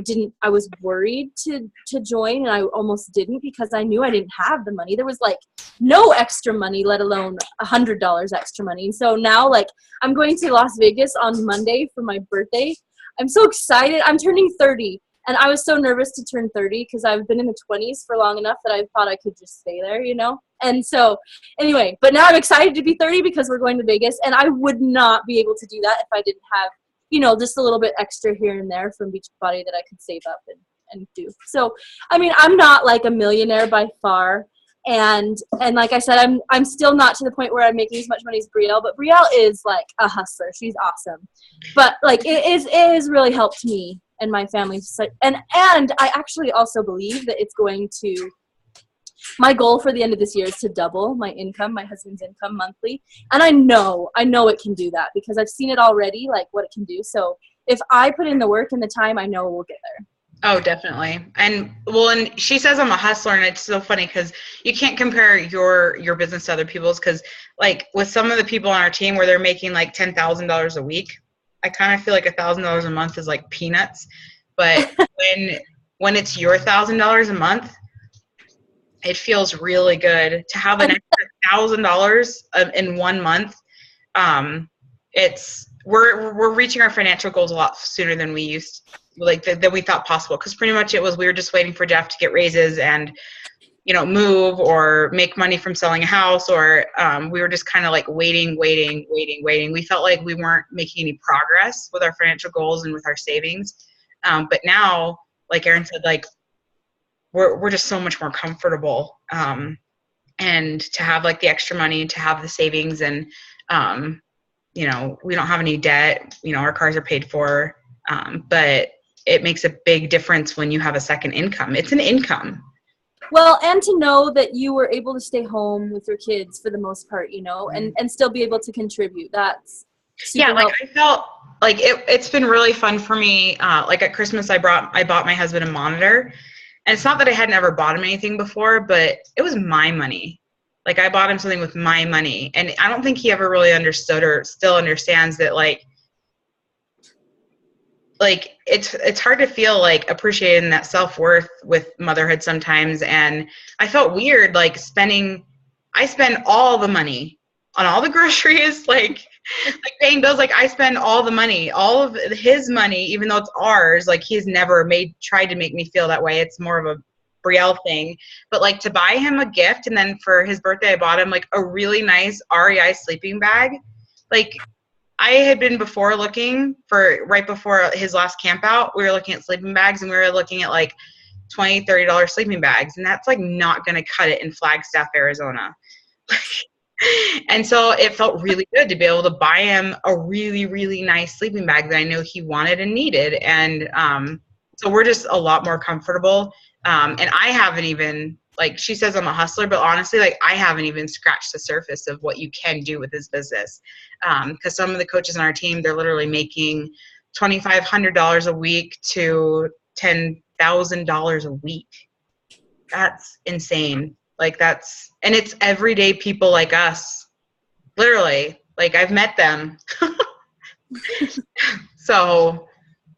was worried to join, and I almost didn't, because I knew I didn't have the money. There was like no extra money, let alone $100 extra money. And so now, like, I'm going to Las Vegas on Monday for my birthday. I'm so excited. I'm turning 30, and I was so nervous to turn 30 because I've been in the 20s for long enough that I thought I could just stay there, you know? And so anyway, but now I'm excited to be 30 because we're going to Vegas, and I would not be able to do that if I didn't have, you know, just a little bit extra here and there from Beachbody that I could save up and do. So, I mean, I'm not like a millionaire by far. And like I said, I'm still not to the point where I'm making as much money as Brielle, but Brielle is like a hustler. She's awesome. But like it has really helped me and my family. And I actually also believe that it's going to, my goal for the end of this year is to double my income, my husband's income monthly. And I know it can do that because I've seen it already, like what it can do. So if I put in the work and the time, I know we'll get there. Oh, definitely. And well, and she says I'm a hustler, and it's so funny because you can't compare your business to other people's, because like with some of the people on our team where they're making like $10,000 a week, I kind of feel like $1,000 a month is like peanuts. But when it's your $1,000 a month, it feels really good to have an extra $1,000 in 1 month. We're reaching our financial goals a lot sooner than we used, than we thought possible. Because pretty much we were just waiting for Jeff to get raises and, you know, move or make money from selling a house, or we were just kind of like waiting. We felt like we weren't making any progress with our financial goals and with our savings. But now, like Erin said, like we're just so much more comfortable. And to have like the extra money, to have the savings, and you know, we don't have any debt, you know, our cars are paid for, but it makes a big difference when you have a second income. It's an income. Well, and to know that you were able to stay home with your kids for the most part, you know, and still be able to contribute. That's super helpful. I felt like it's been really fun for me. Like at Christmas, I bought my husband a monitor, and it's not that I hadn't ever bought him anything before, but it was my money. Like I bought him something with my money, and I don't think he ever really understood or still understands that like like it's hard to feel like appreciated in that self-worth with motherhood sometimes. And I felt weird like I spend all the money on all the groceries, like paying bills. Like I spend all the money, all of his money, even though it's ours. Like he's never tried to make me feel that way. It's more of a Brielle thing. But like to buy him a gift, and then for his birthday I bought him like a really nice REI sleeping bag. Like I had been looking for, right before his last camp out, we were looking at sleeping bags, and we were looking at like $20-$30 sleeping bags, and that's like not going to cut it in Flagstaff, Arizona. And so it felt really good to be able to buy him a really, really nice sleeping bag that I know he wanted and needed. And so we're just a lot more comfortable. And I haven't even, like she says I'm a hustler, but honestly, like I haven't even scratched the surface of what you can do with this business. Because some of the coaches on our team, they're literally making $2,500 a week to $10,000 a week. That's insane. Like and it's everyday people like us, literally. Like I've met them. So,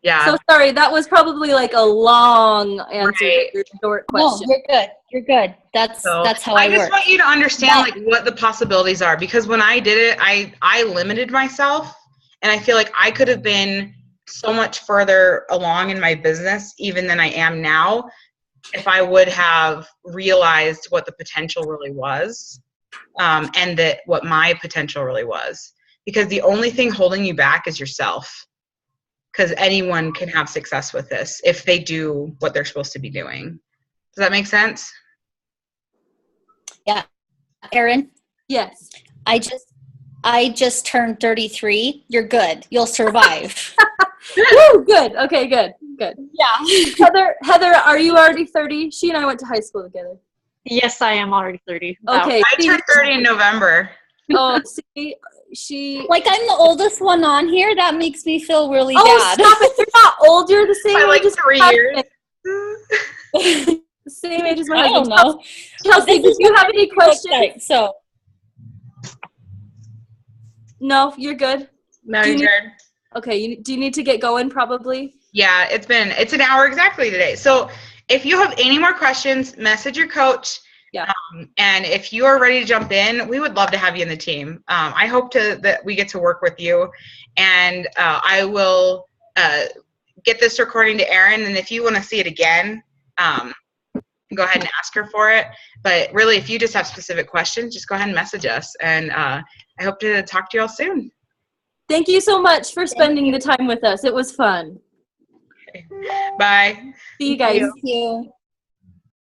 yeah. So sorry, that was probably like a long answer Right. to your short No, question. you're good. You're good. That's how I just work. want you to understand like what the possibilities are, because when I did it, I limited myself, and I feel like I could have been so much further along in my business even than I am now if I would have realized what the potential really was, and that what my potential really was. Because the only thing holding you back is yourself. Because anyone can have success with this if they do what they're supposed to be doing. Does that make sense? Yeah. Erin, Yes. I just turned 33. You're good. You'll survive. Woo, good. Okay, good. Yeah. Heather, are you already 30? She and I went to high school together. Yes, I am already 30. Okay. I turned 30 in November. Oh, see, she. Like I'm the oldest one on here. That makes me feel really Oh, bad. stop it! You're not old. You're the same By like age as 3 my years. husband. The same age as my I husband. don't know. Chelsea, did you have any questions? So No, you're good. No, Do you you're good. Okay, do you need to get going probably? Yeah, it's an hour exactly today. So if you have any more questions, message your coach. Yeah. And if you are ready to jump in, we would love to have you in the team. I hope that we get to work with you. And I will get this recording to Erin. And if you want to see it again, go ahead and ask her for it. But really, if you just have specific questions, just go ahead and message us. And I hope to talk to you all soon. Thank you so much for spending the time with us. It was fun. Bye. See you guys. thank you.